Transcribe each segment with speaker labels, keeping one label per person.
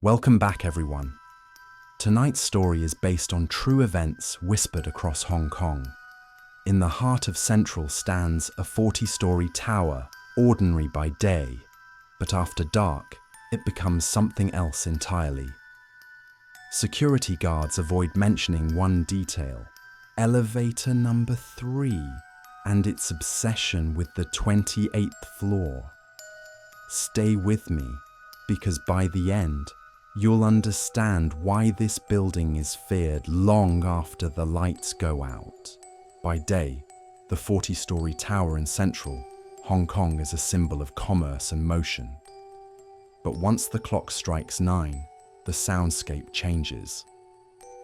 Speaker 1: Welcome back, everyone. Tonight's story is based on true events whispered across Hong Kong. In the heart of Central stands a 40-story tower, ordinary by day, but after dark, it becomes something else entirely. Security guards avoid mentioning one detail, elevator number 3, and its obsession with the 28th floor. Stay with me, because by the end, you'll understand why this building is feared long after the lights go out. By day, the 40-story tower in Central Hong Kong is a symbol of commerce and motion. But once the clock strikes 9, the soundscape changes.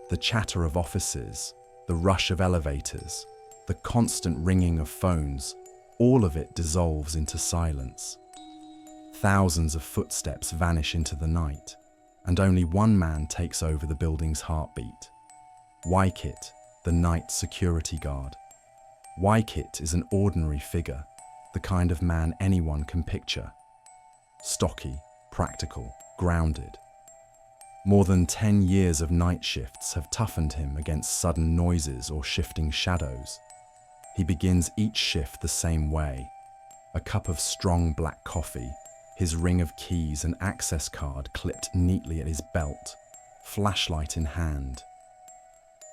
Speaker 1: The chatter of offices, the rush of elevators, the constant ringing of phones, all of it dissolves into silence. Thousands of footsteps vanish into the night, and only one man takes over the building's heartbeat. Wykit, the night security guard. Wykit is an ordinary figure, the kind of man anyone can picture. Stocky, practical, grounded. More than 10 years of night shifts have toughened him against sudden noises or shifting shadows. He begins each shift the same way. A cup of strong black coffee, his ring of keys and access card clipped neatly at his belt, flashlight in hand.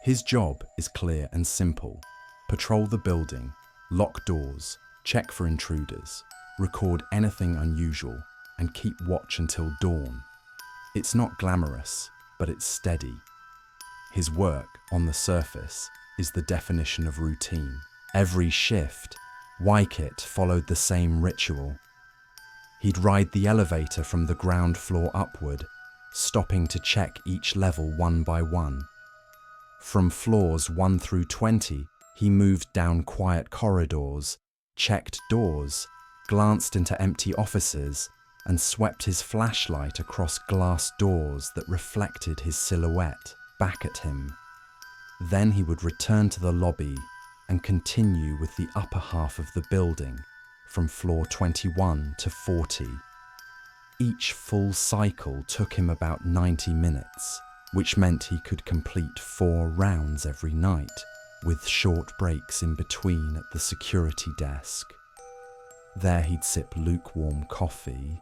Speaker 1: His job is clear and simple. Patrol the building, lock doors, check for intruders, record anything unusual, and keep watch until dawn. It's not glamorous, but it's steady. His work, on the surface, is the definition of routine. Every shift, Wykit followed the same ritual. He'd ride the elevator from the ground floor upward, stopping to check each level one by one. From floors 1 through 20, he moved down quiet corridors, checked doors, glanced into empty offices, and swept his flashlight across glass doors that reflected his silhouette back at him. Then he would return to the lobby and continue with the upper half of the building, from floor 21 to 40. Each full cycle took him about 90 minutes, which meant he could complete 4 rounds every night, with short breaks in between at the security desk. There he'd sip lukewarm coffee,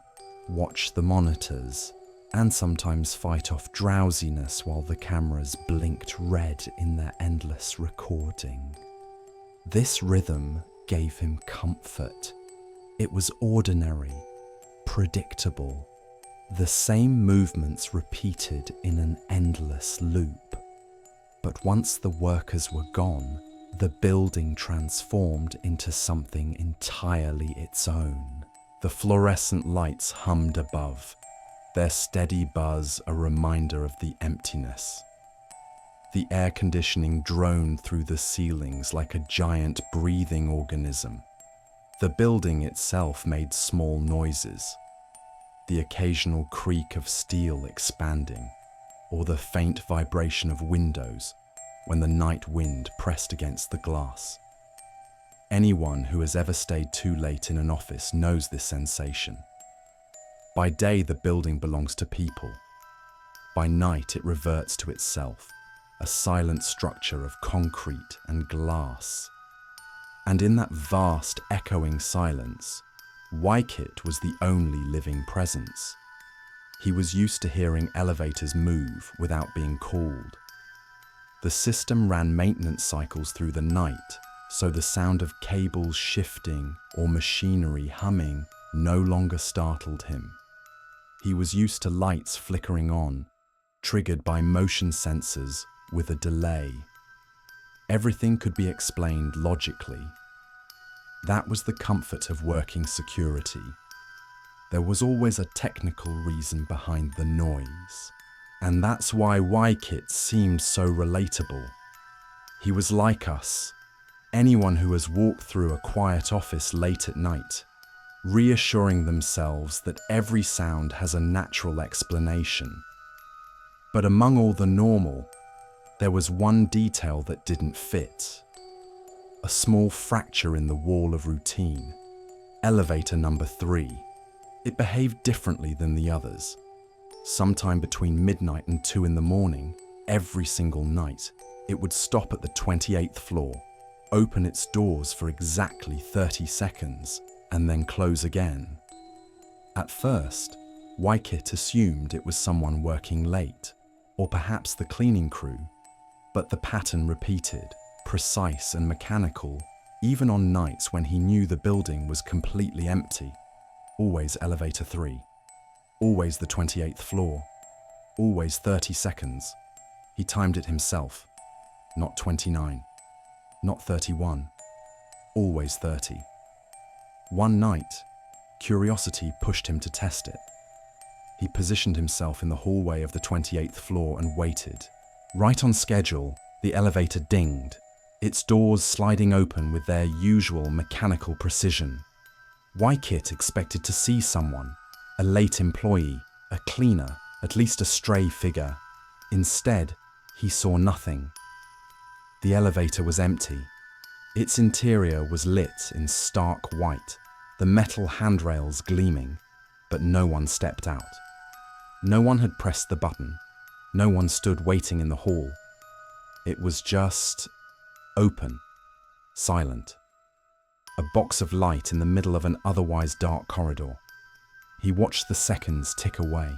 Speaker 1: watch the monitors, and sometimes fight off drowsiness while the cameras blinked red in their endless recording. This rhythm gave him comfort. It was ordinary, predictable, the same movements repeated in an endless loop. But once the workers were gone, the building transformed into something entirely its own. The fluorescent lights hummed above, their steady buzz a reminder of the emptiness. The air conditioning droned through the ceilings like a giant breathing organism. The building itself made small noises, the occasional creak of steel expanding, or the faint vibration of windows when the night wind pressed against the glass. Anyone who has ever stayed too late in an office knows this sensation. By day, the building belongs to people. By night, it reverts to itself, a silent structure of concrete and glass. And in that vast, echoing silence, Wykit was the only living presence. He was used to hearing elevators move without being called. The system ran maintenance cycles through the night, so the sound of cables shifting or machinery humming no longer startled him. He was used to lights flickering on, triggered by motion sensors with a delay. Everything could be explained logically. That was the comfort of working security. There was always a technical reason behind the noise. And that's why Wykit seemed so relatable. He was like us, anyone who has walked through a quiet office late at night, reassuring themselves that every sound has a natural explanation. But among all the normal, there was one detail that didn't fit. A small fracture in the wall of routine. Elevator number 3. It behaved differently than the others. sometime between midnight and 2 in the morning, every single night, it would stop at the 28th floor, open its doors for exactly 30 seconds, and then close again. At first, Wykett assumed it was someone working late, or perhaps the cleaning crew, but the pattern repeated, precise and mechanical, even on nights when he knew the building was completely empty. Always elevator 3, always the 28th floor, always 30 seconds. He timed it himself, not 29, not 31, always 30. One night, curiosity pushed him to test it. He positioned himself in the hallway of the 28th floor and waited. Right on schedule, the elevator dinged, its doors sliding open with their usual mechanical precision. Wykett expected to see someone, a late employee, a cleaner, at least a stray figure. Instead, he saw nothing. The elevator was empty. Its interior was lit in stark white, the metal handrails gleaming, but no one stepped out. No one had pressed the button. No one stood waiting in the hall. It was just open, silent. A box of light in the middle of an otherwise dark corridor. He watched the seconds tick away.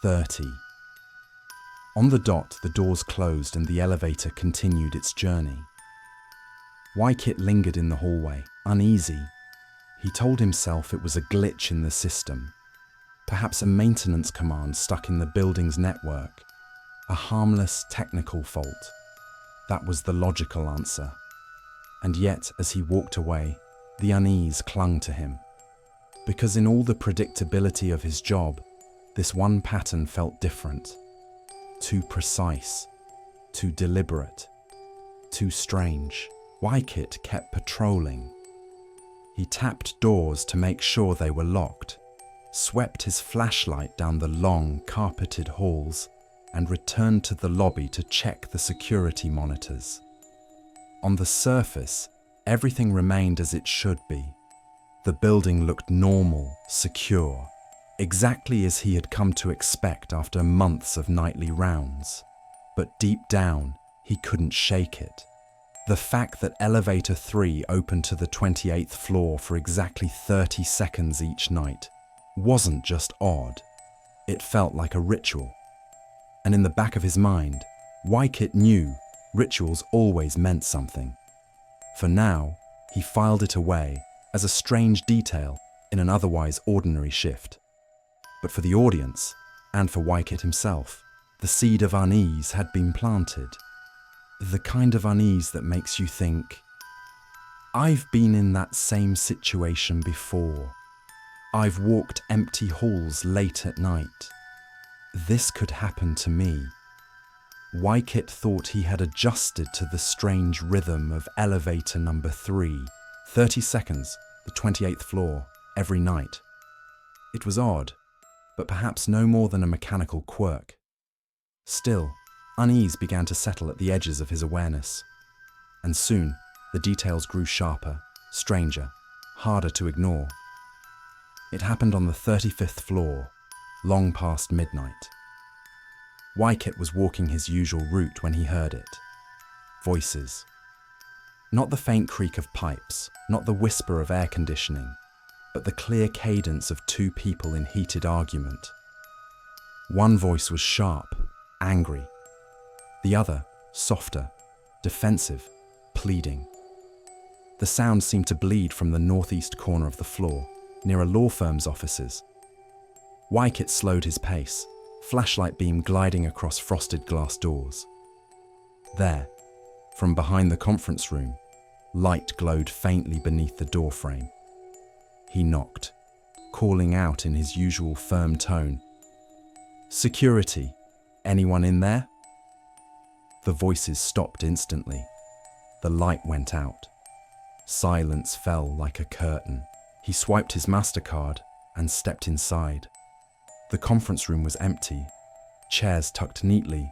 Speaker 1: 30. On the dot, the doors closed and the elevator continued its journey. Wykett lingered in the hallway, uneasy. He told himself it was a glitch in the system, perhaps a maintenance command stuck in the building's network, a harmless technical fault. That was the logical answer. And yet, as he walked away, the unease clung to him. Because in all the predictability of his job, this one pattern felt different. Too precise, too deliberate, too strange. Wykett kept patrolling. He tapped doors to make sure they were locked, swept his flashlight down the long, carpeted halls, and returned to the lobby to check the security monitors. On the surface, everything remained as it should be. The building looked normal, secure, exactly as he had come to expect after months of nightly rounds. But deep down, he couldn't shake it. The fact that elevator 3 opened to the 28th floor for exactly 30 seconds each night wasn't just odd. It felt like a ritual. And in the back of his mind, Wykett knew rituals always meant something. For now, he filed it away as a strange detail in an otherwise ordinary shift. But for the audience, and for Wykett himself, the seed of unease had been planted. The kind of unease that makes you think, I've been in that same situation before. I've walked empty halls late at night. This could happen to me. Wykett thought he had adjusted to the strange rhythm of elevator number 3, 30 seconds, the 28th floor, every night. It was odd, but perhaps no more than a mechanical quirk. Still, unease began to settle at the edges of his awareness. And soon, the details grew sharper, stranger, harder to ignore. It happened on the 35th floor, long past midnight. Wykett was walking his usual route when he heard it. Voices. Not the faint creak of pipes, not the whisper of air conditioning, but the clear cadence of two people in heated argument. One voice was sharp, angry. The other, softer, defensive, pleading. The sound seemed to bleed from the northeast corner of the floor, near a law firm's offices. Wykett slowed his pace, flashlight beam gliding across frosted glass doors. There, from behind the conference room, light glowed faintly beneath the doorframe. He knocked, calling out in his usual firm tone, "Security, anyone in there?" The voices stopped instantly. The light went out. Silence fell like a curtain. He swiped his MasterCard and stepped inside. The conference room was empty, chairs tucked neatly,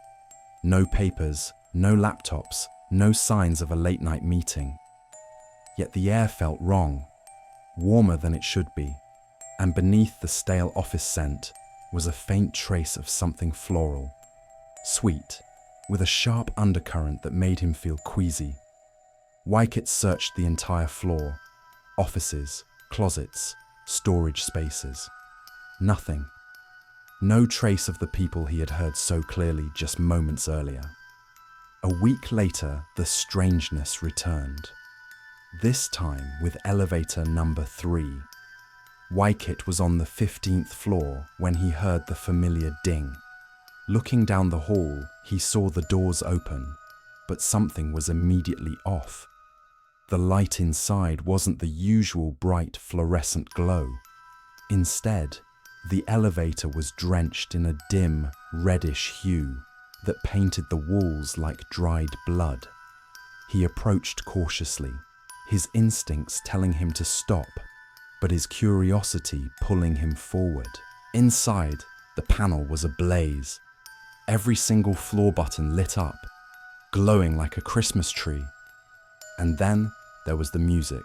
Speaker 1: no papers, no laptops, no signs of a late-night meeting. Yet the air felt wrong, warmer than it should be, and beneath the stale office scent, was a faint trace of something floral, sweet, with a sharp undercurrent that made him feel queasy. Wycott searched the entire floor, offices, closets, storage spaces. Nothing. No trace of the people he had heard so clearly just moments earlier. A week later, the strangeness returned. This time with elevator number 3. Wycott was on the 15th floor when he heard the familiar ding. Looking down the hall, he saw the doors open, but something was immediately off. The light inside wasn't the usual bright fluorescent glow. Instead, the elevator was drenched in a dim, reddish hue that painted the walls like dried blood. He approached cautiously, his instincts telling him to stop, but his curiosity pulling him forward. Inside, the panel was ablaze. Every single floor button lit up, glowing like a Christmas tree. And then there was the music.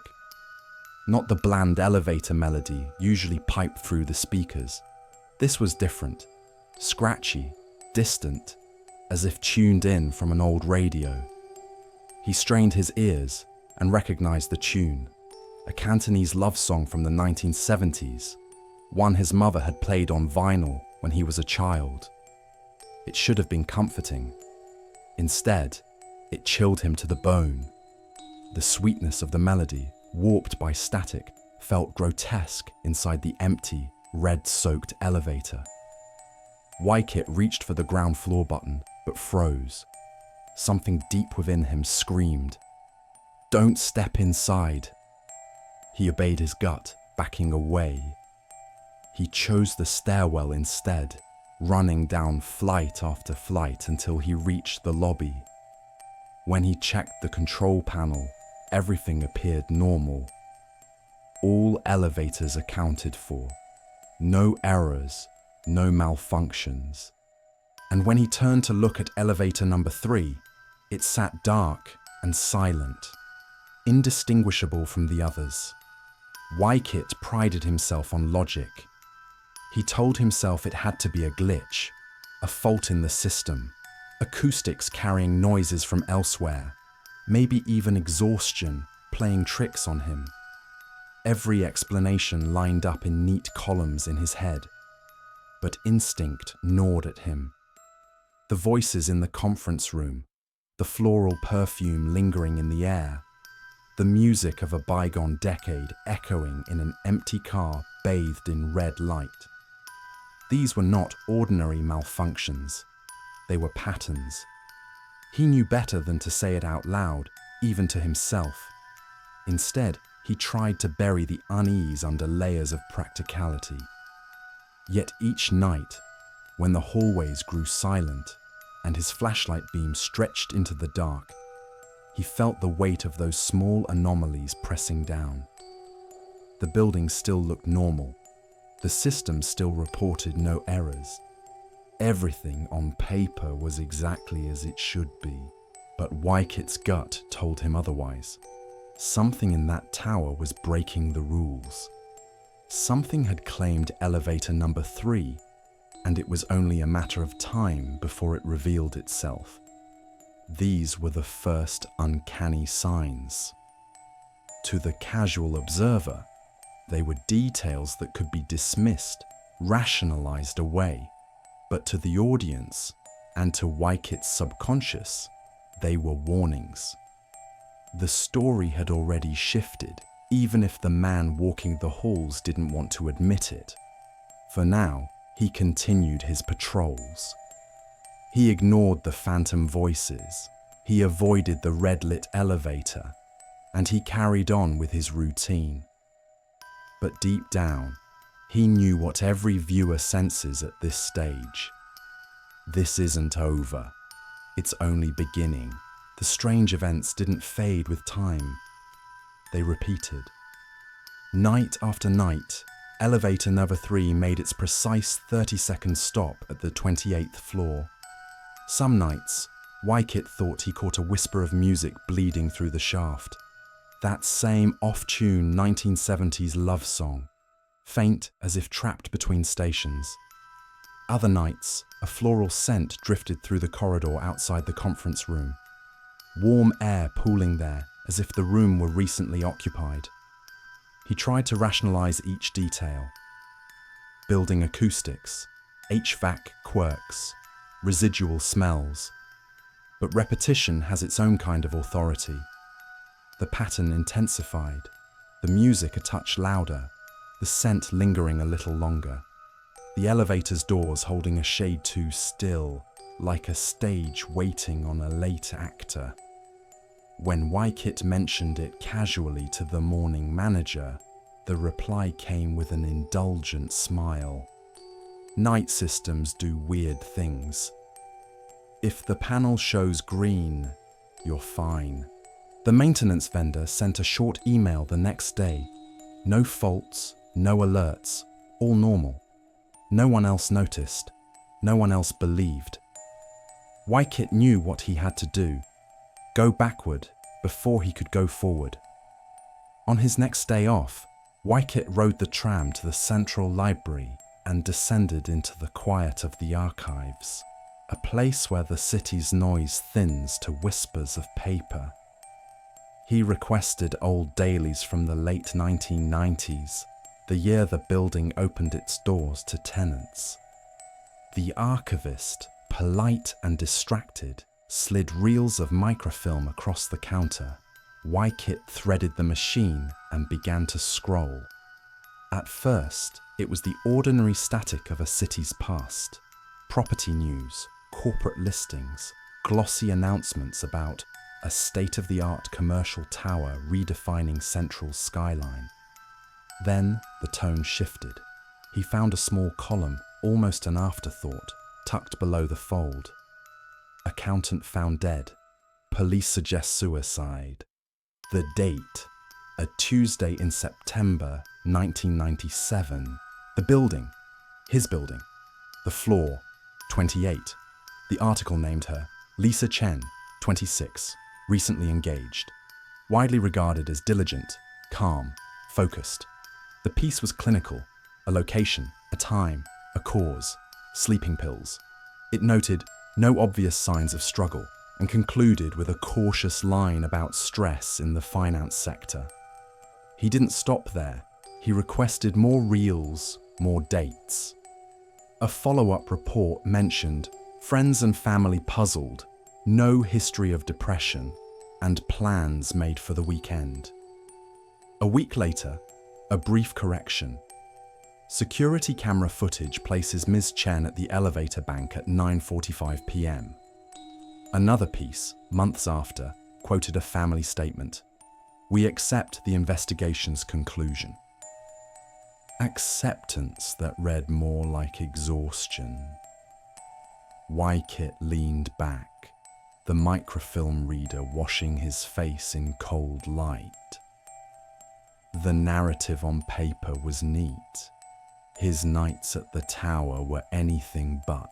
Speaker 1: Not the bland elevator melody usually piped through the speakers. This was different, scratchy, distant, as if tuned in from an old radio. He strained his ears and recognized the tune, a Cantonese love song from the 1970s, one his mother had played on vinyl when he was a child. It should have been comforting. Instead, it chilled him to the bone. The sweetness of the melody, warped by static, felt grotesque inside the empty, red-soaked elevator. Wycott reached for the ground floor button, but froze. Something deep within him screamed, "Don't step inside." He obeyed his gut, backing away. He chose the stairwell instead, running down flight after flight until he reached the lobby. When he checked the control panel, everything appeared normal. All elevators accounted for. No errors, no malfunctions. And when he turned to look at elevator number 3, it sat dark and silent, indistinguishable from the others. Wycott prided himself on logic. He told himself it had to be a glitch, a fault in the system, acoustics carrying noises from elsewhere, maybe even exhaustion playing tricks on him. Every explanation lined up in neat columns in his head, but instinct gnawed at him. The voices in the conference room, the floral perfume lingering in the air, the music of a bygone decade echoing in an empty car bathed in red light. These were not ordinary malfunctions. They were patterns. He knew better than to say it out loud, even to himself. Instead, he tried to bury the unease under layers of practicality. Yet each night, when the hallways grew silent and his flashlight beam stretched into the dark, he felt the weight of those small anomalies pressing down. The building still looked normal. The system still reported no errors. Everything on paper was exactly as it should be. But Wycott's gut told him otherwise. Something in that tower was breaking the rules. Something had claimed elevator number 3, and it was only a matter of time before it revealed itself. These were the first uncanny signs. To the casual observer, they were details that could be dismissed, rationalized away. But to the audience, and to Wycott's subconscious, they were warnings. The story had already shifted, even if the man walking the halls didn't want to admit it. For now, he continued his patrols. He ignored the phantom voices, he avoided the red-lit elevator, and he carried on with his routine. But deep down, he knew what every viewer senses at this stage. This isn't over. It's only beginning. The strange events didn't fade with time. They repeated. Night after night, elevator number 3 made its precise 30-second stop at the 28th floor. Some nights, Wycott thought he caught a whisper of music bleeding through the shaft. That same off-tune 1970s love song, faint as if trapped between stations. Other nights, a floral scent drifted through the corridor outside the conference room. Warm air pooling there as if the room were recently occupied. He tried to rationalize each detail. Building acoustics, HVAC quirks, residual smells. But repetition has its own kind of authority. The pattern intensified, the music a touch louder, the scent lingering a little longer. The elevator's doors holding a shade too still, like a stage waiting on a late actor. When Wykit mentioned it casually to the morning manager, the reply came with an indulgent smile. Night systems do weird things. If the panel shows green, you're fine. The maintenance vendor sent a short email the next day. No faults, no alerts, all normal. No one else noticed. No one else believed. Wykit knew what he had to do. Go backward before he could go forward. On his next day off, Wykit rode the tram to the central library and descended into the quiet of the archives, a place where the city's noise thins to whispers of paper. He requested old dailies from the late 1990s, the year the building opened its doors to tenants. The archivist, polite and distracted, slid reels of microfilm across the counter. Wykit threaded the machine and began to scroll. At first, it was the ordinary static of a city's past. Property news, corporate listings, glossy announcements about a state-of-the-art commercial tower redefining Central's skyline. Then the tone shifted. He found a small column, almost an afterthought, tucked below the fold. Accountant found dead. Police suggest suicide. The date, a Tuesday in September 1997. The building, his building. The floor, 28. The article named her Lisa Chen, 26, recently engaged. Widely regarded as diligent, calm, focused. The piece was clinical, a location, a time, a cause, sleeping pills. It noted no obvious signs of struggle and concluded with a cautious line about stress in the finance sector. He didn't stop there. He requested more reels, more dates. A follow-up report mentioned friends and family puzzled, no history of depression, and plans made for the weekend. A week later, a brief correction. Security camera footage places Ms. Chen at the elevator bank at 9:45 p.m. Another piece, months after, quoted a family statement. We accept the investigation's conclusion. Acceptance that read more like exhaustion. Wykit leaned back, the microfilm reader washing his face in cold light. The narrative on paper was neat. His nights at the tower were anything but.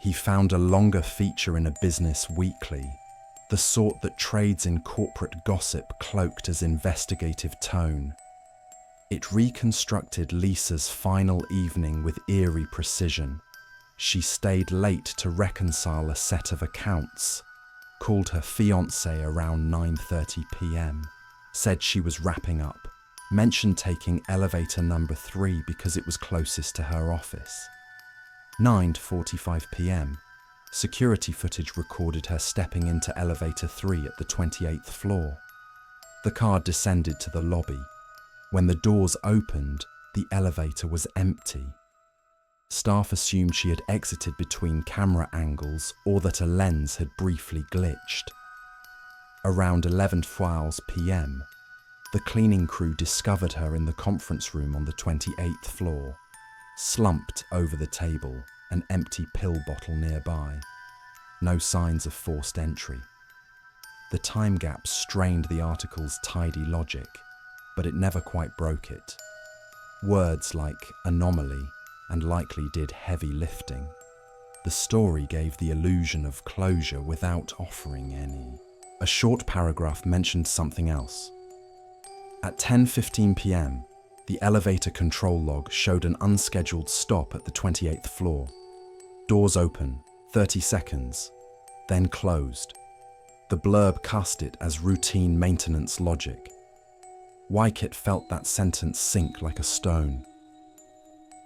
Speaker 1: He found a longer feature in a business weekly, the sort that trades in corporate gossip cloaked as investigative tone. It reconstructed Lisa's final evening with eerie precision. She stayed late to reconcile a set of accounts, called her fiancé around 9:30 p.m, said she was wrapping up, mentioned taking elevator number 3 because it was closest to her office. 9:45 p.m, security footage recorded her stepping into elevator 3 at the 28th floor. The car descended to the lobby. When the doors opened, the elevator was empty. Staff assumed she had exited between camera angles or that a lens had briefly glitched. Around 11:12 p.m, the cleaning crew discovered her in the conference room on the 28th floor, slumped over the table, an empty pill bottle nearby. No signs of forced entry. The time gap strained the article's tidy logic, but it never quite broke it. Words like anomaly and likely did heavy lifting. The story gave the illusion of closure without offering any. A short paragraph mentioned something else. At 10:15 p.m, the elevator control log showed an unscheduled stop at the 28th floor. Doors open, 30 seconds, then closed. The blurb cast it as routine maintenance logic. Wykett felt that sentence sink like a stone.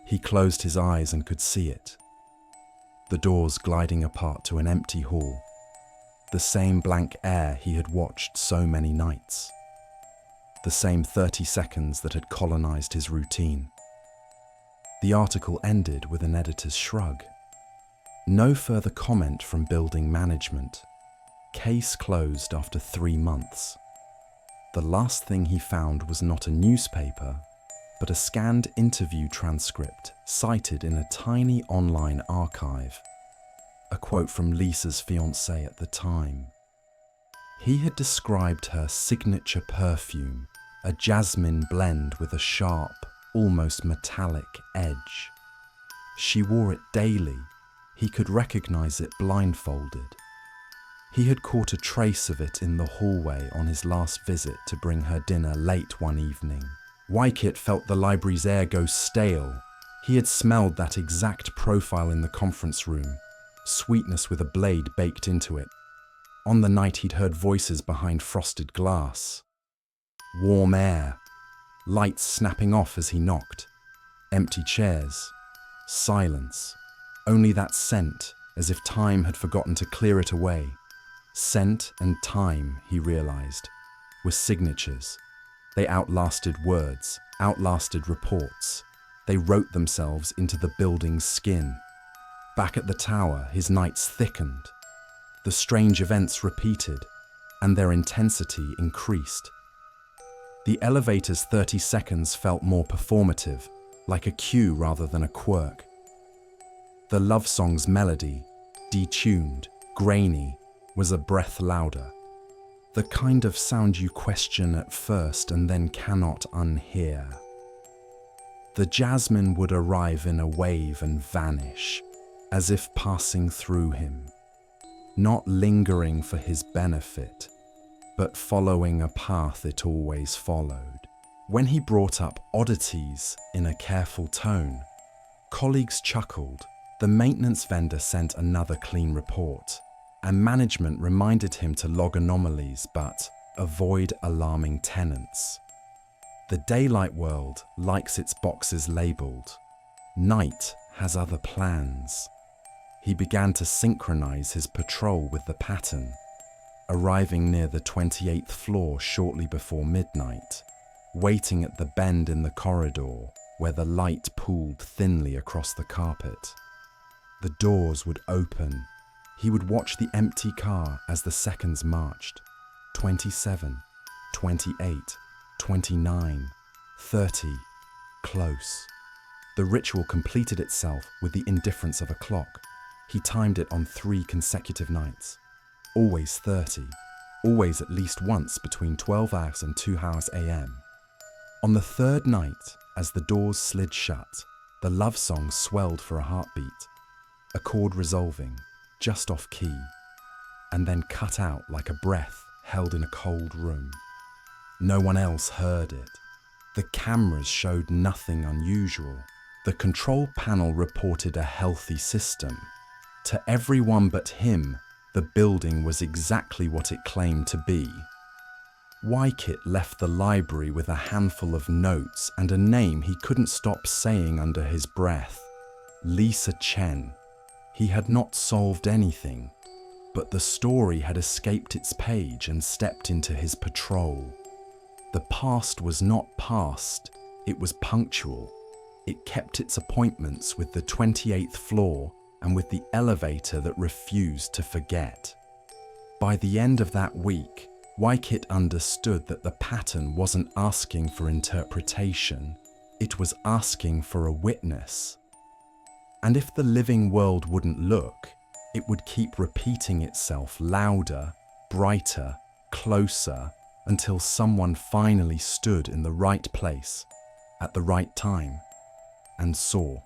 Speaker 1: He closed his eyes and could see it. The doors gliding apart to an empty hall. The same blank air he had watched so many nights. The same 30 seconds that had colonized his routine. The article ended with an editor's shrug. No further comment from building management. Case closed after 3 months. The last thing he found was not a newspaper, but a scanned interview transcript cited in a tiny online archive. A quote from Lisa's fiancé at the time. He had described her signature perfume, a jasmine blend with a sharp, almost metallic edge. She wore it daily. He could recognize it blindfolded. He had caught a trace of it in the hallway on his last visit to bring her dinner late one evening. Wykett felt the library's air go stale. He had smelled that exact profile in the conference room, sweetness with a blade baked into it. On the night he'd heard voices behind frosted glass. Warm air, lights snapping off as he knocked, empty chairs, silence, only that scent, as if time had forgotten to clear it away. Scent and time, he realized, were signatures. They outlasted words, outlasted reports. They wrote themselves into the building's skin. Back at the tower, his nights thickened. The strange events repeated, and their intensity increased. The elevator's 30 seconds felt more performative, like a cue rather than a quirk. The love song's melody, detuned, grainy, was a breath louder. The kind of sound you question at first and then cannot unhear. The jasmine would arrive in a wave and vanish, as if passing through him, not lingering for his benefit, but following a path it always followed. When he brought up oddities in a careful tone, colleagues chuckled. The maintenance vendor sent another clean report, and management reminded him to log anomalies but avoid alarming tenants. The daylight world likes its boxes labeled. Night has other plans. He began to synchronize his patrol with the pattern, arriving near the 28th floor shortly before midnight, waiting at the bend in the corridor where the light pooled thinly across the carpet. The doors would open. He would watch the empty car as the seconds marched. 27, 28, 29, 30, close. The ritual completed itself with the indifference of a clock. He timed it on 3 consecutive nights. Always 30, always at least once between 12 hours and 2 hours AM. On the 3rd night, as the doors slid shut, the love song swelled for a heartbeat, a chord resolving, just off key, and then cut out like a breath held in a cold room. No one else heard it. The cameras showed nothing unusual. The control panel reported a healthy system. To everyone but him, the building was exactly what it claimed to be. Wykett left the library with a handful of notes and a name he couldn't stop saying under his breath. Lisa Chen. He had not solved anything, but the story had escaped its page and stepped into his patrol. The past was not past, it was punctual. It kept its appointments with the 28th floor and with the elevator that refused to forget. By the end of that week, Wykett understood that the pattern wasn't asking for interpretation, it was asking for a witness. And if the living world wouldn't look, it would keep repeating itself louder, brighter, closer, until someone finally stood in the right place, at the right time, and saw.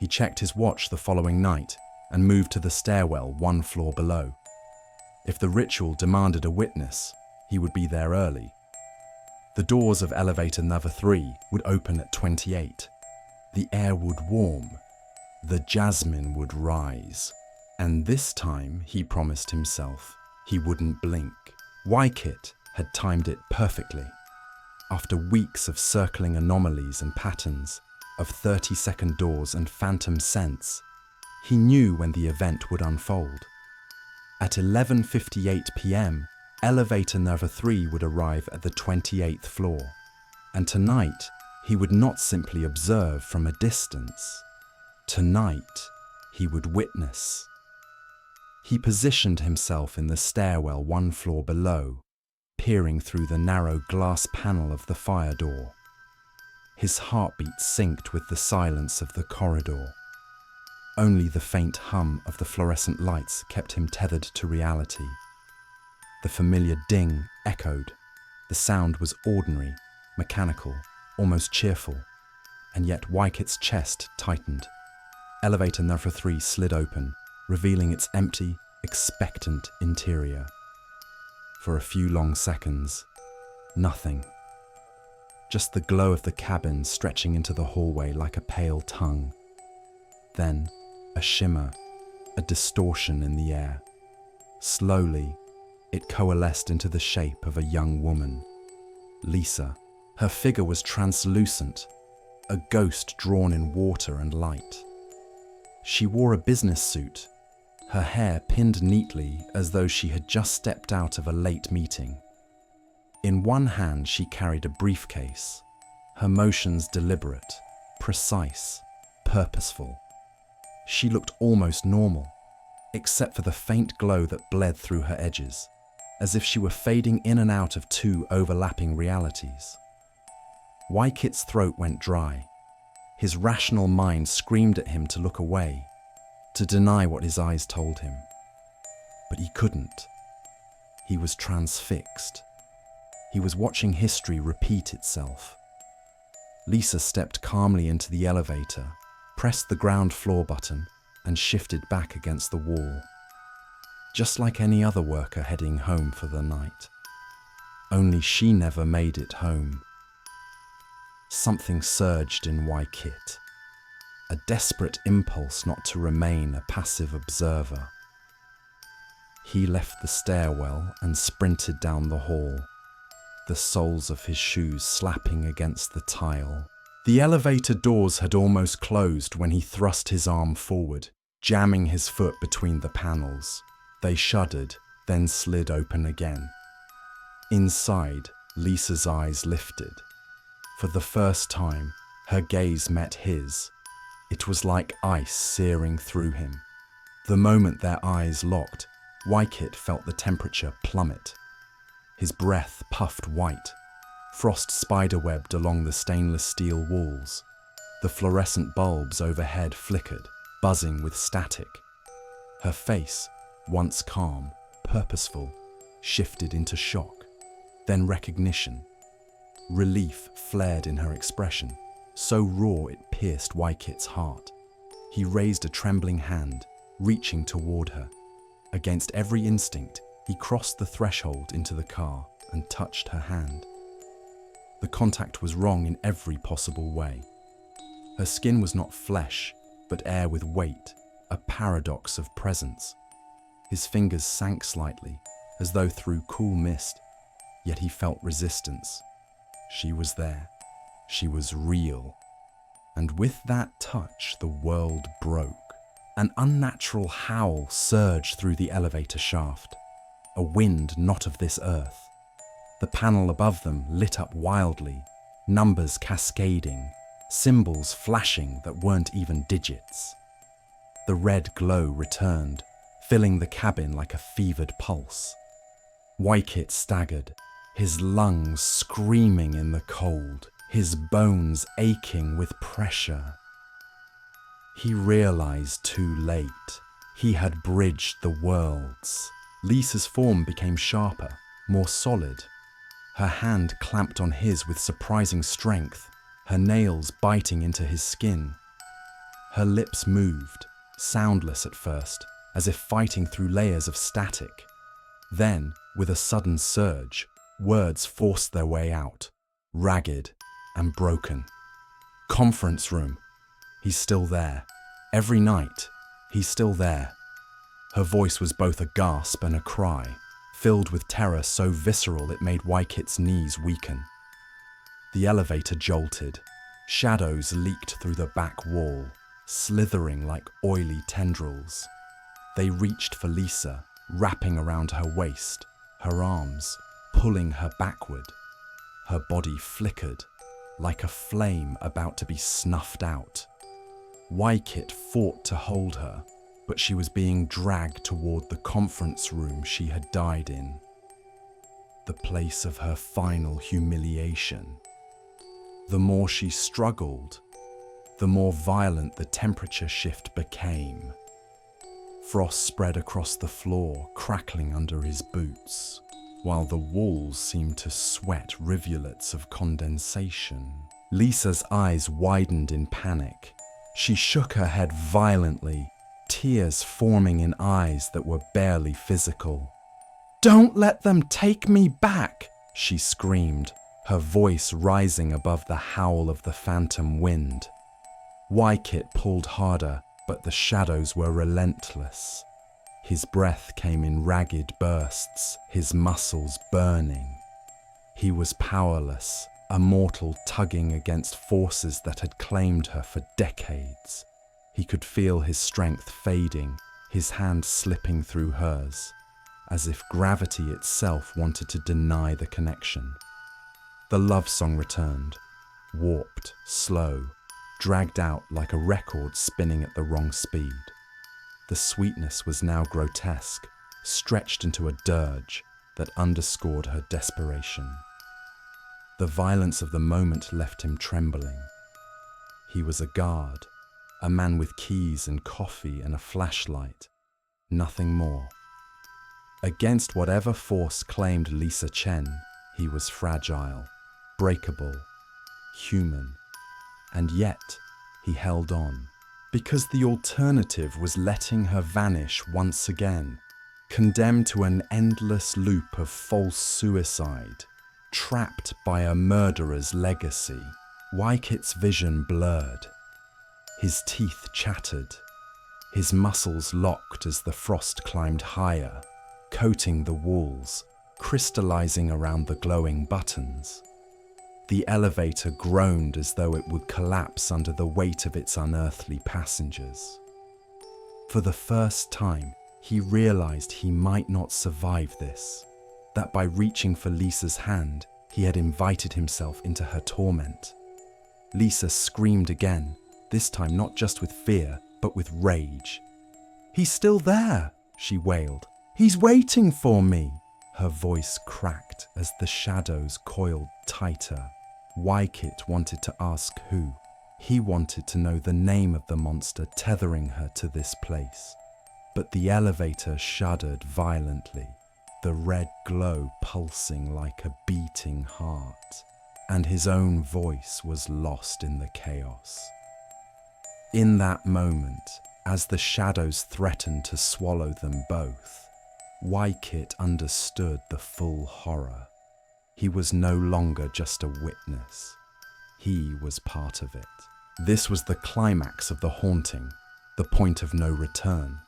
Speaker 1: He checked his watch the following night and moved to the stairwell 1 floor below. If the ritual demanded a witness, he would be there early. The doors of elevator number 3 would open at 28. The air would warm. the jasmine would rise. And this time, he promised himself, he wouldn't blink. Wykit had timed it perfectly. After weeks of circling anomalies and patterns, of 30-second doors and phantom scents, he knew when the event would unfold. At 11:58 p.m., elevator number 3 would arrive at the 28th floor. And tonight, he would not simply observe from a distance. Tonight, he would witness. He positioned himself in the stairwell 1 floor below, peering through the narrow glass panel of the fire door. His heartbeat synced with the silence of the corridor. Only the faint hum of the fluorescent lights kept him tethered to reality. The familiar ding echoed. The sound was ordinary, mechanical, almost cheerful, and yet Wykit's chest tightened. Elevator number 3 slid open, revealing its empty, expectant interior. For a few long seconds, nothing. Just the glow of the cabin stretching into the hallway like a pale tongue. Then, a shimmer, a distortion in the air. Slowly, it coalesced into the shape of a young woman. Lisa. Her figure was translucent, a ghost drawn in water and light. She wore a business suit, her hair pinned neatly as though she had just stepped out of a late meeting. In one hand she carried a briefcase, her motions deliberate, precise, purposeful. She looked almost normal, except for the faint glow that bled through her edges, as if she were fading in and out of 2 overlapping realities. Wykit's throat went dry. His rational mind screamed at him to look away, to deny what his eyes told him. But he couldn't. He was transfixed. He was watching history repeat itself. Lisa stepped calmly into the elevator, pressed the ground floor button, and shifted back against the wall. Just like any other worker heading home for the night. Only she never made it home. Something surged in Wykit. A desperate impulse not to remain a passive observer. He left the stairwell and sprinted down the hall, the soles of his shoes slapping against the tile. The elevator doors had almost closed when he thrust his arm forward, jamming his foot between the panels. They shuddered, then slid open again. Inside, Lisa's eyes lifted. For the first time, her gaze met his. It was like ice searing through him. The moment their eyes locked, Wykit felt the temperature plummet. His breath puffed white. Frost spiderwebbed along the stainless steel walls. The fluorescent bulbs overhead flickered, buzzing with static. Her face, once calm, purposeful, shifted into shock, then recognition. Relief flared in her expression, so raw it pierced Wykit's heart. He raised a trembling hand, reaching toward her. Against every instinct, he crossed the threshold into the car and touched her hand. The contact was wrong in every possible way. Her skin was not flesh, but air with weight, a paradox of presence. His fingers sank slightly, as though through cool mist, yet he felt resistance. She was there. She was real. And with that touch, the world broke. An unnatural howl surged through the elevator shaft. A wind not of this earth. The panel above them lit up wildly, numbers cascading, symbols flashing that weren't even digits. The red glow returned, filling the cabin like a fevered pulse. Wykit staggered, his lungs screaming in the cold, his bones aching with pressure. He realized too late. He had bridged the worlds. Lisa's form became sharper, more solid. Her hand clamped on his with surprising strength, her nails biting into his skin. Her lips moved, soundless at first, as if fighting through layers of static. Then, with a sudden surge, words forced their way out, ragged and broken. Conference room. He's still there. Every night, he's still there. Her voice was both a gasp and a cry, filled with terror so visceral it made Wykit's knees weaken. The elevator jolted. Shadows leaked through the back wall, slithering like oily tendrils. They reached for Lisa, wrapping around her waist, her arms, pulling her backward. Her body flickered, like a flame about to be snuffed out. Wykit fought to hold her, but she was being dragged toward the conference room she had died in. The place of her final humiliation. The more she struggled, the more violent the temperature shift became. Frost spread across the floor, crackling under his boots, while the walls seemed to sweat rivulets of condensation. Lisa's eyes widened in panic. She shook her head violently, tears forming in eyes that were barely physical. "Don't let them take me back!" she screamed, her voice rising above the howl of the phantom wind. Wykit pulled harder, but the shadows were relentless. His breath came in ragged bursts, his muscles burning. He was powerless, a mortal tugging against forces that had claimed her for decades. He could feel his strength fading, his hand slipping through hers, as if gravity itself wanted to deny the connection. The love song returned, warped, slow, dragged out like a record spinning at the wrong speed. The sweetness was now grotesque, stretched into a dirge that underscored her desperation. The violence of the moment left him trembling. He was a guard, a man with keys and coffee and a flashlight, nothing more. Against whatever force claimed Lisa Chen, he was fragile, breakable, human, and yet he held on, because the alternative was letting her vanish once again, condemned to an endless loop of false suicide, trapped by a murderer's legacy. Wykit's vision blurred. His teeth chattered. His muscles locked as the frost climbed higher, coating the walls, crystallizing around the glowing buttons. The elevator groaned as though it would collapse under the weight of its unearthly passengers. For the first time, he realized he might not survive this, that by reaching for Lisa's hand, he had invited himself into her torment. Lisa screamed again, this time not just with fear, but with rage. "He's still there," she wailed. "He's waiting for me." Her voice cracked as the shadows coiled tighter. Wykit wanted to ask who. He wanted to know the name of the monster tethering her to this place. But the elevator shuddered violently, the red glow pulsing like a beating heart, and his own voice was lost in the chaos. In that moment, as the shadows threatened to swallow them both, Wykit understood the full horror. He was no longer just a witness. He was part of it. This was the climax of the haunting, the point of no return.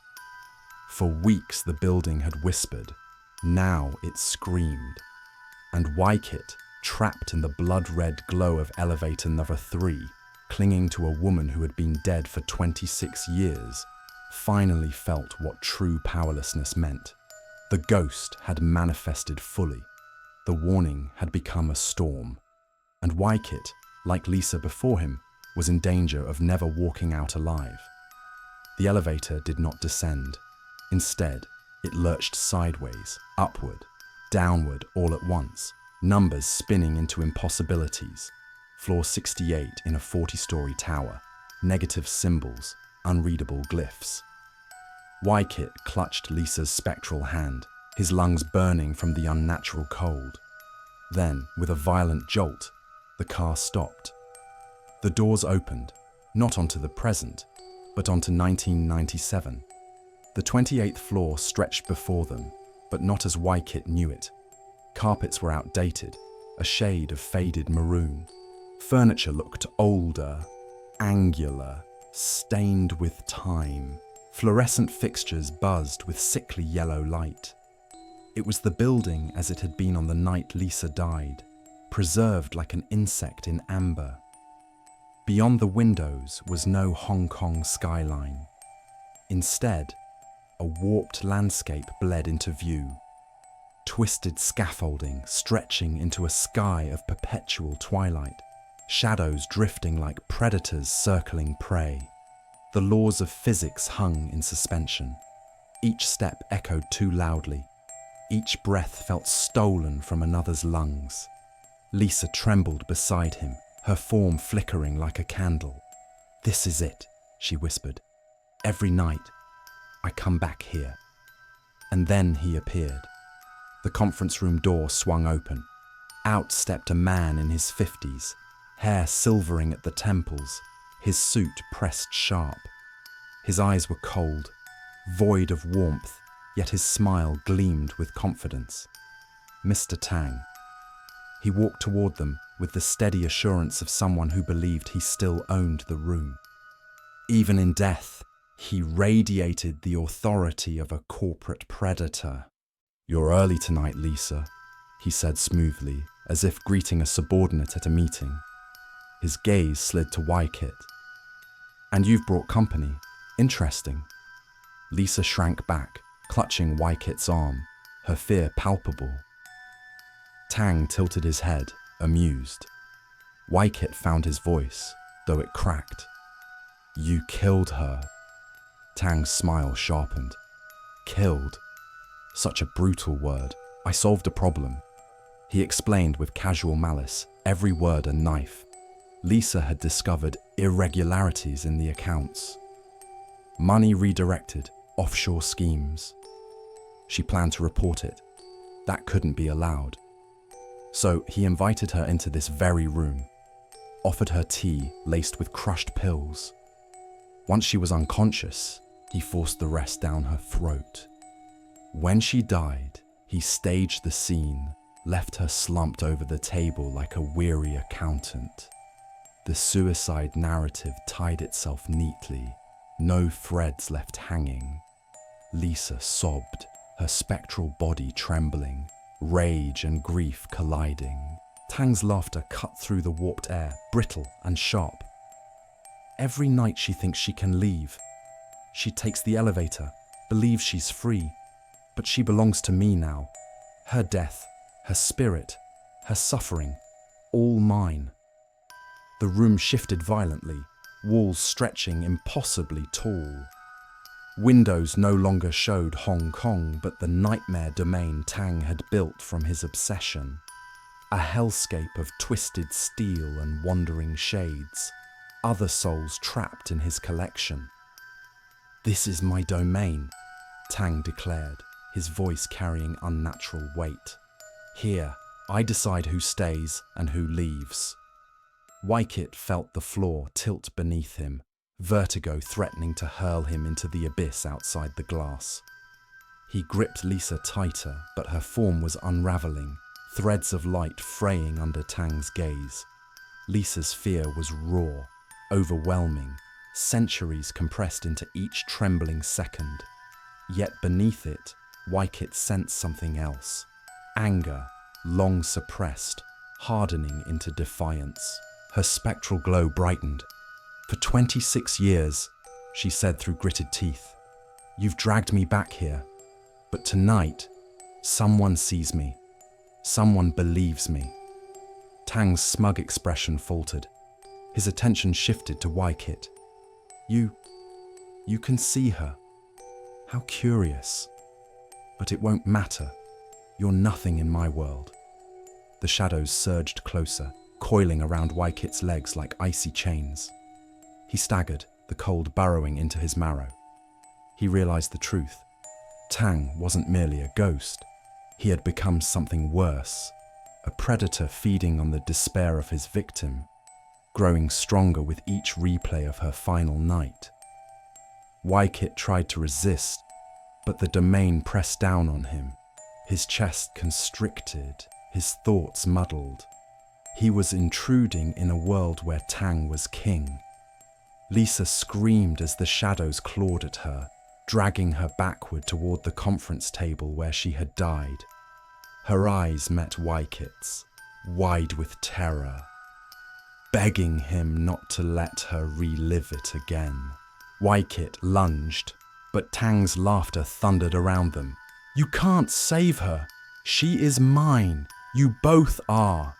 Speaker 1: For weeks the building had whispered, now it screamed. And Wykit, trapped in the blood-red glow of elevator number 3, clinging to a woman who had been dead for 26 years, finally felt what true powerlessness meant. The ghost had manifested fully. The warning had become a storm, and Wykit, like Lisa before him, was in danger of never walking out alive. The elevator did not descend. Instead, it lurched sideways, upward, downward all at once, numbers spinning into impossibilities. Floor 68 in a 40-story tower, negative symbols, unreadable glyphs. Wykit clutched Lisa's spectral hand, his lungs burning from the unnatural cold. Then, with a violent jolt, the car stopped. The doors opened, not onto the present, but onto 1997. The 28th floor stretched before them, but not as Wykit knew it. Carpets were outdated, a shade of faded maroon. Furniture looked older, angular, stained with time. Fluorescent fixtures buzzed with sickly yellow light. It was the building as it had been on the night Lisa died, preserved like an insect in amber. Beyond the windows was no Hong Kong skyline. Instead, a warped landscape bled into view. Twisted scaffolding stretching into a sky of perpetual twilight, shadows drifting like predators circling prey. The laws of physics hung in suspension. Each step echoed too loudly. Each breath felt stolen from another's lungs. Lisa trembled beside him, her form flickering like a candle. "This is it," she whispered. "Every night, I come back here." And then he appeared. The conference room door swung open. Out stepped a man in his 50s, hair silvering at the temples, his suit pressed sharp. His eyes were cold, void of warmth, yet his smile gleamed with confidence. Mr. Tang. He walked toward them with the steady assurance of someone who believed he still owned the room. Even in death, he radiated the authority of a corporate predator. "You're early tonight, Lisa," he said smoothly, as if greeting a subordinate at a meeting. His gaze slid to Wykit. "And you've brought company. Interesting." Lisa shrank back, clutching Wykit's arm, her fear palpable. Tang tilted his head, amused. Wykit found his voice, though it cracked. "You killed her." Tang's smile sharpened. "Killed? Such a brutal word. I solved a problem." He explained with casual malice, every word a knife. Lisa had discovered irregularities in the accounts. Money redirected, offshore schemes. She planned to report it. That couldn't be allowed. So he invited her into this very room, offered her tea laced with crushed pills. Once she was unconscious, he forced the rest down her throat. When she died, he staged the scene, left her slumped over the table like a weary accountant. The suicide narrative tied itself neatly, no threads left hanging. Lisa sobbed, her spectral body trembling, rage and grief colliding. Tang's laughter cut through the warped air, brittle and sharp. Every night she thinks she can leave. She takes the elevator, believes she's free, but she belongs to me now. Her death, her spirit, her suffering, all mine. The room shifted violently, walls stretching impossibly tall. Windows no longer showed Hong Kong, but the nightmare domain Tang had built from his obsession. A hellscape of twisted steel and wandering shades, other souls trapped in his collection. "This is my domain," Tang declared, his voice carrying unnatural weight. "Here, I decide who stays and who leaves." Wykit felt the floor tilt beneath him, vertigo threatening to hurl him into the abyss outside the glass. He gripped Lisa tighter, but her form was unraveling, threads of light fraying under Tang's gaze. Lisa's fear was raw, overwhelming, centuries compressed into each trembling second. Yet beneath it, Wykit sensed something else. Anger, long suppressed, hardening into defiance. Her spectral glow brightened. "For 26 years, she said through gritted teeth, you've dragged me back here. But tonight, someone sees me. Someone believes me." Tang's smug expression faltered. His attention shifted to Wykit. You can see her. How curious. But it won't matter. You're nothing in my world." The shadows surged closer, coiling around Wykit's legs like icy chains. He staggered, the cold burrowing into his marrow. He realized the truth. Tang wasn't merely a ghost. He had become something worse, a predator feeding on the despair of his victim, growing stronger with each replay of her final night. Wykit tried to resist, but the domain pressed down on him, his chest constricted, his thoughts muddled. He was intruding in a world where Tang was king. Lisa screamed as the shadows clawed at her, dragging her backward toward the conference table where she had died. Her eyes met Wyket's, wide with terror, begging him not to let her relive it again. Wyket lunged, but Tang's laughter thundered around them. "You can't save her. She is mine. You both are."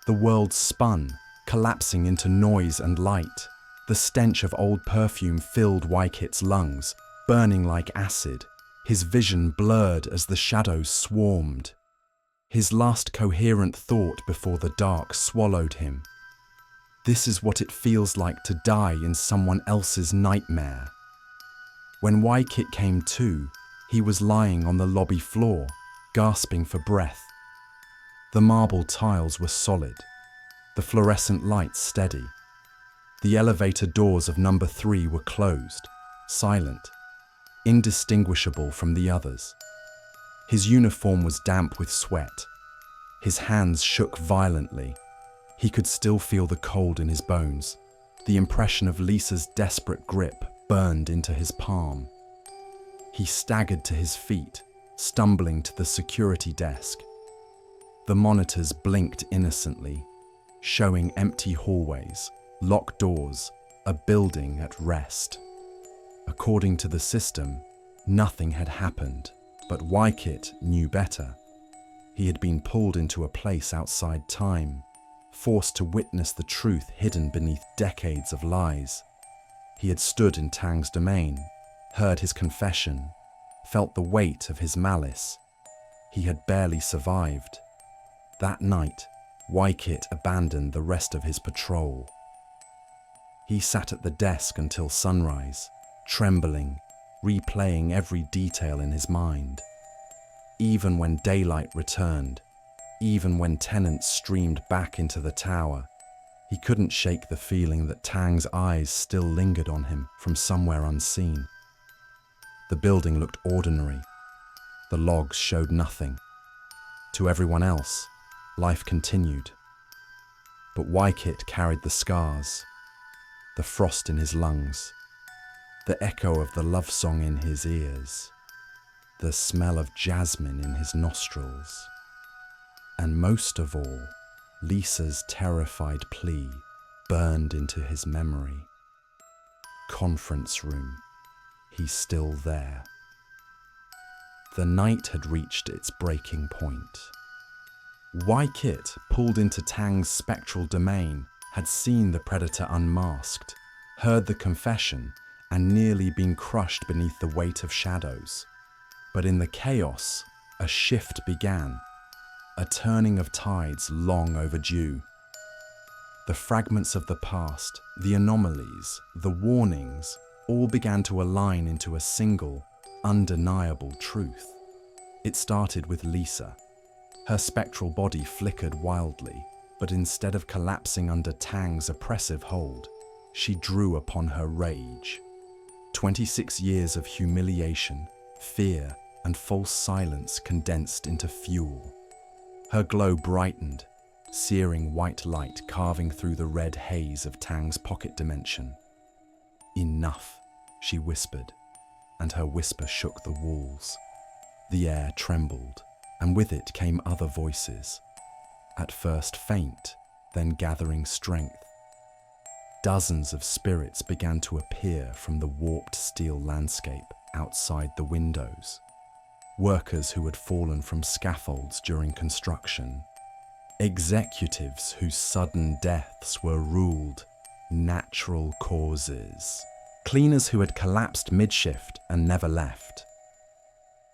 Speaker 1: The world spun, collapsing into noise and light. The stench of old perfume filled Wyket's lungs, burning like acid. His vision blurred as the shadows swarmed. His last coherent thought before the dark swallowed him. This is what it feels like to die in someone else's nightmare. When Wyket came to, he was lying on the lobby floor, gasping for breath. The marble tiles were solid, the fluorescent lights steady. The elevator doors of number 3 were closed, silent, indistinguishable from the others. His uniform was damp with sweat. His hands shook violently. He could still feel the cold in his bones. The impression of Lisa's desperate grip burned into his palm. He staggered to his feet, stumbling to the security desk. The monitors blinked innocently, showing empty hallways, locked doors, a building at rest. According to the system, nothing had happened, but Wyket knew better. He had been pulled into a place outside time, forced to witness the truth hidden beneath decades of lies. He had stood in Tang's domain, heard his confession, felt the weight of his malice. He had barely survived. That night, Wyket abandoned the rest of his patrol. He sat at the desk until sunrise, trembling, replaying every detail in his mind. Even when daylight returned, even when tenants streamed back into the tower, he couldn't shake the feeling that Tang's eyes still lingered on him from somewhere unseen. The building looked ordinary. The logs showed nothing. To everyone else, life continued. But Wyket carried the scars, the frost in his lungs, the echo of the love song in his ears, the smell of jasmine in his nostrils, and most of all, Lisa's terrified plea burned into his memory. Conference room. He's still there. The night had reached its breaking point. Wyket, pulled into Tang's spectral domain, had seen the predator unmasked, heard the confession, and nearly been crushed beneath the weight of shadows. But in the chaos, a shift began, a turning of tides long overdue. The fragments of the past, the anomalies, the warnings, all began to align into a single, undeniable truth. It started with Lisa. Her spectral body flickered wildly, but instead of collapsing under Tang's oppressive hold, she drew upon her rage. 26 years of humiliation, fear, and false silence condensed into fuel. Her glow brightened, searing white light carving through the red haze of Tang's pocket dimension. "Enough," she whispered, and her whisper shook the walls. The air trembled, and with it came other voices, at first faint, then gathering strength. Dozens of spirits began to appear from the warped steel landscape outside the windows. Workers who had fallen from scaffolds during construction. Executives whose sudden deaths were ruled natural causes. Cleaners who had collapsed mid-shift and never left.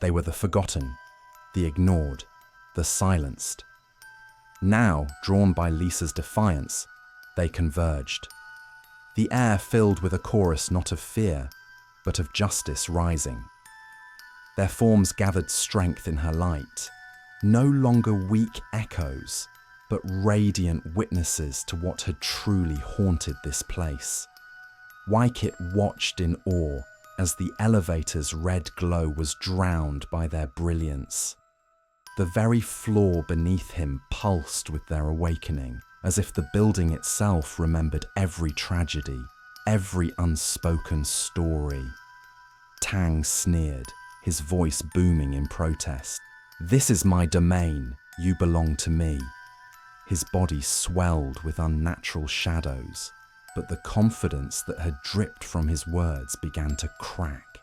Speaker 1: They were the forgotten, the ignored, the silenced. Now, drawn by Lisa's defiance, they converged. The air filled with a chorus not of fear, but of justice rising. Their forms gathered strength in her light, no longer weak echoes, but radiant witnesses to what had truly haunted this place. Wyket watched in awe as the elevator's red glow was drowned by their brilliance. The very floor beneath him pulsed with their awakening, as if the building itself remembered every tragedy, every unspoken story. Tang sneered, his voice booming in protest. "This is my domain, you belong to me." His body swelled with unnatural shadows, but the confidence that had dripped from his words began to crack.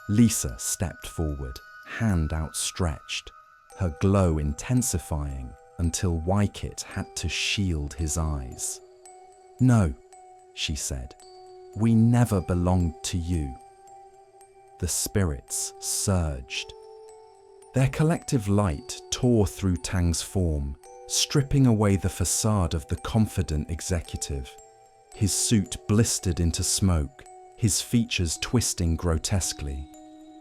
Speaker 1: Lisa stepped forward, hand outstretched, her glow intensifying until Wykit had to shield his eyes. "No," she said, "we never belonged to you." The spirits surged. Their collective light tore through Tang's form, stripping away the facade of the confident executive. His suit blistered into smoke, his features twisting grotesquely.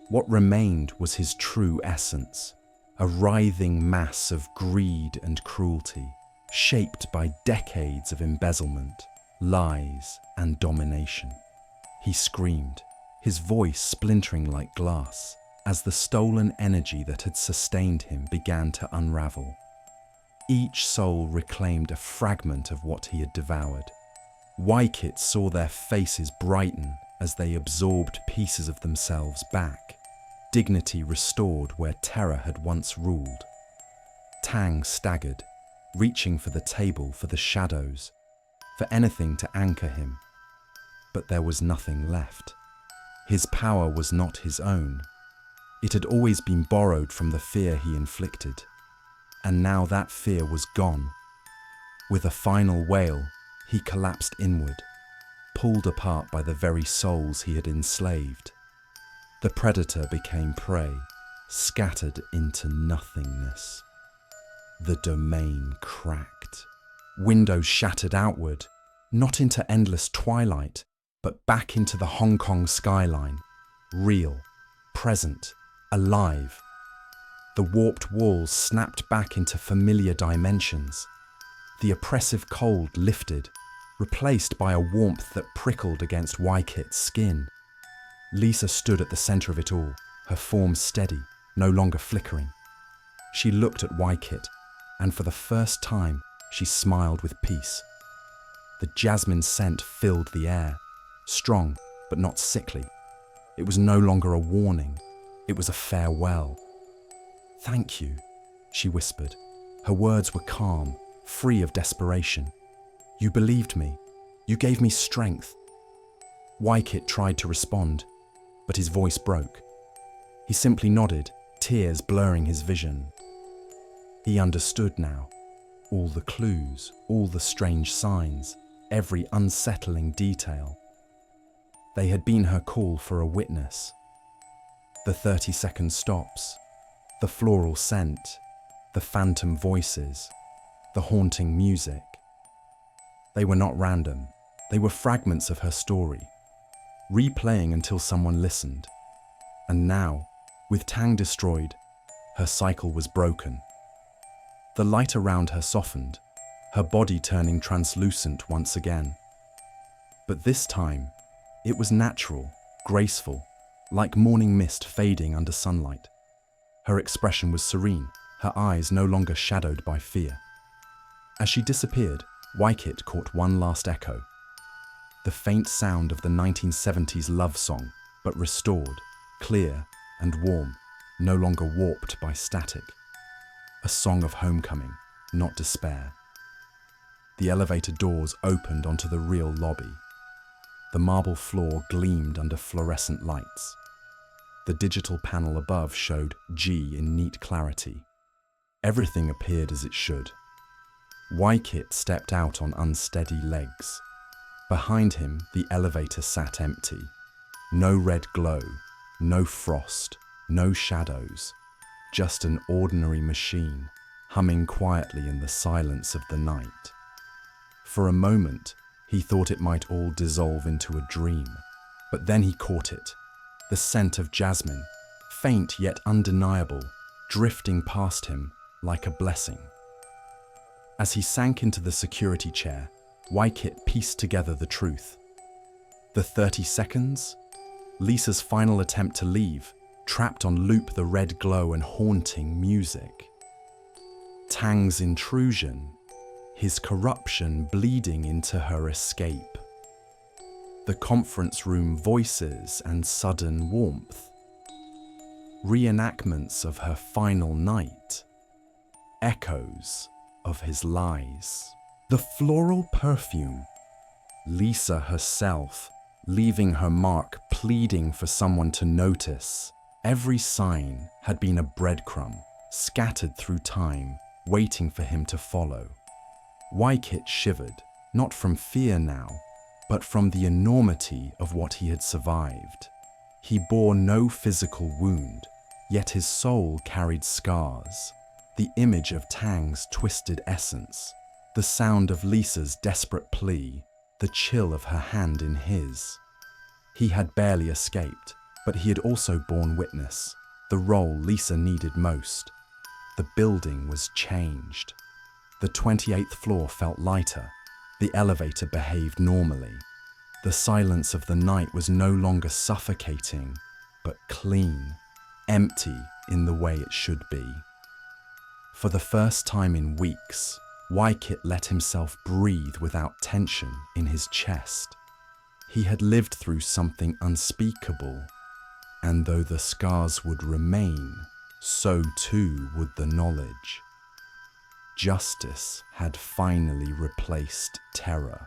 Speaker 1: What remained was his true essence, a writhing mass of greed and cruelty, shaped by decades of embezzlement, lies, and domination. He screamed, his voice splintering like glass, as the stolen energy that had sustained him began to unravel. Each soul reclaimed a fragment of what he had devoured. Wykit saw their faces brighten as they absorbed pieces of themselves back, dignity restored where terror had once ruled. Tang staggered, reaching for the table, for the shadows, for anything to anchor him. But there was nothing left. His power was not his own. It had always been borrowed from the fear he inflicted. And now that fear was gone. With a final wail, he collapsed inward, pulled apart by the very souls he had enslaved. The predator became prey, scattered into nothingness. The domain cracked. Windows shattered outward, not into endless twilight, but back into the Hong Kong skyline, real, present, alive. The warped walls snapped back into familiar dimensions. The oppressive cold lifted, replaced by a warmth that prickled against Wykit's skin. Lisa stood at the center of it all, her form steady, no longer flickering. She looked at Wykit, and for the first time, she smiled with peace. The jasmine scent filled the air, strong but not sickly. It was no longer a warning, it was a farewell. "Thank you," she whispered. Her words were calm, free of desperation. "You believed me. You gave me strength." Wykit tried to respond, but his voice broke. He simply nodded, tears blurring his vision. He understood now. All the clues, all the strange signs, every unsettling detail. They had been her call for a witness. The 30-second stops, the floral scent, the phantom voices, the haunting music. They were not random. They were fragments of her story, replaying until someone listened. And now, with Tang destroyed, her cycle was broken. The light around her softened, her body turning translucent once again. But this time, it was natural, graceful, like morning mist fading under sunlight. Her expression was serene, her eyes no longer shadowed by fear. As she disappeared, Wykit caught one last echo. The faint sound of the 1970s love song, but restored, clear and warm, no longer warped by static. A song of homecoming, not despair. The elevator doors opened onto the real lobby. The marble floor gleamed under fluorescent lights. The digital panel above showed G in neat clarity. Everything appeared as it should. Wykit stepped out on unsteady legs. Behind him, the elevator sat empty. No red glow, no frost, no shadows. Just an ordinary machine, humming quietly in the silence of the night. For a moment, he thought it might all dissolve into a dream, but then he caught it. The scent of jasmine, faint yet undeniable, drifting past him like a blessing. As he sank into the security chair, Wykit pieced together the truth. The 30 seconds? Lisa's final attempt to leave, trapped on loop the red glow and haunting music. Tang's intrusion, his corruption bleeding into her escape. the conference room voices and sudden warmth, reenactments of her final night, echoes of his lies, the floral perfume, Lisa herself leaving her mark, pleading for someone to notice. Every sign had been a breadcrumb, scattered through time, waiting for him to follow. Wykit shivered, not from fear now, but from the enormity of what he had survived. He bore no physical wound, yet his soul carried scars. The image of Tang's twisted essence, the sound of Lisa's desperate plea, the chill of her hand in his. He had barely escaped, but he had also borne witness, the role Lisa needed most. The building was changed. The 28th floor felt lighter. The elevator behaved normally. The silence of the night was no longer suffocating, but clean, empty in the way it should be. For the first time in weeks, Wykit let himself breathe without tension in his chest. He had lived through something unspeakable, and though the scars would remain, so too would the knowledge. Justice had finally replaced terror.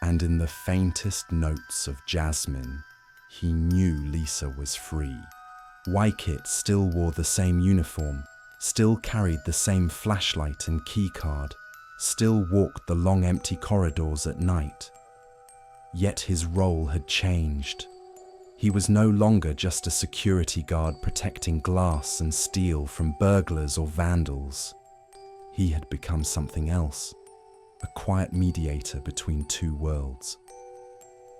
Speaker 1: And in the faintest notes of jasmine, he knew Lisa was free. Wykit still wore the same uniform, still carried the same flashlight and keycard, still walked the long empty corridors at night. Yet his role had changed. He was no longer just a security guard protecting glass and steel from burglars or vandals. He had become something else, a quiet mediator between two worlds.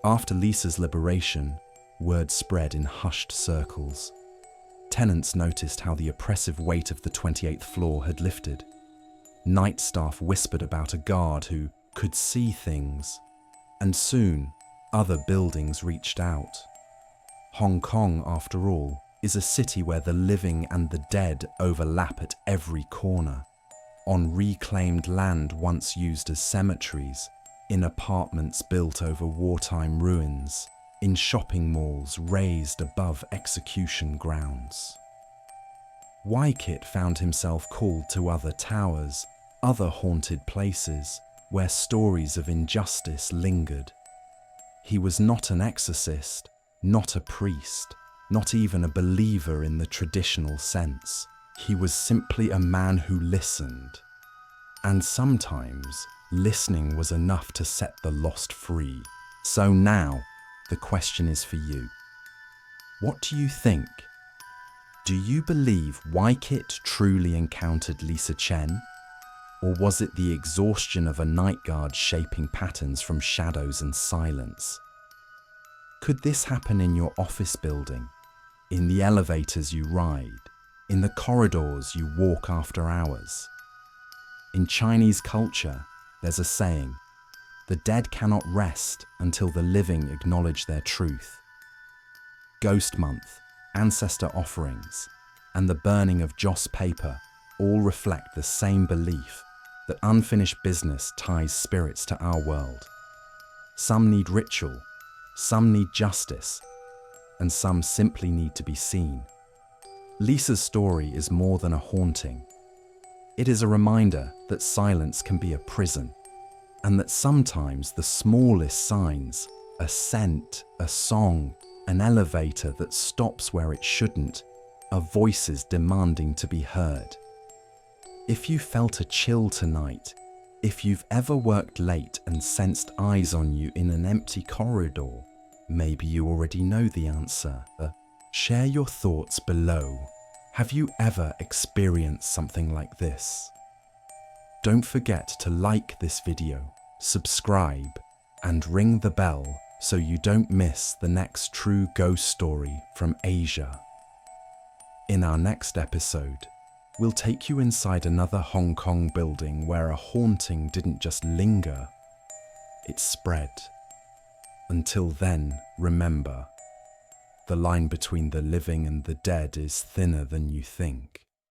Speaker 1: After Lisa's liberation, word spread in hushed circles. Tenants noticed how the oppressive weight of the 28th floor had lifted. Night staff whispered about a guard who could see things, and soon other buildings reached out. Hong Kong, after all, is a city where the living and the dead overlap at every corner. On reclaimed land once used as cemeteries, in apartments built over wartime ruins, in shopping malls raised above execution grounds. Wykit found himself called to other towers, other haunted places, where stories of injustice lingered. He was not an exorcist, not a priest, not even a believer in the traditional sense. He was simply a man who listened. And sometimes, listening was enough to set the lost free. So now, the question is for you. What do you think? Do you believe Wykit truly encountered Lisa Chen? Or was it the exhaustion of a night guard shaping patterns from shadows and silence? Could this happen in your office building, in the elevators you ride, in the corridors you walk after hours? In Chinese culture, there's a saying, the dead cannot rest until the living acknowledge their truth. Ghost Month, ancestor offerings, and the burning of joss paper all reflect the same belief that unfinished business ties spirits to our world. Some need ritual, some need justice, and some simply need to be seen. Lisa's story is more than a haunting. It is a reminder that silence can be a prison, and that sometimes the smallest signs, a scent, a song, an elevator that stops where it shouldn't, are voices demanding to be heard. If you felt a chill tonight, if you've ever worked late and sensed eyes on you in an empty corridor, maybe you already know the answer. Share your thoughts below. Have you ever experienced something like this? Don't forget to like this video, subscribe, and ring the bell so you don't miss the next true ghost story from Asia. In our next episode, we'll take you inside another Hong Kong building where a haunting didn't just linger, it spread. Until then, remember, the line between the living and the dead is thinner than you think.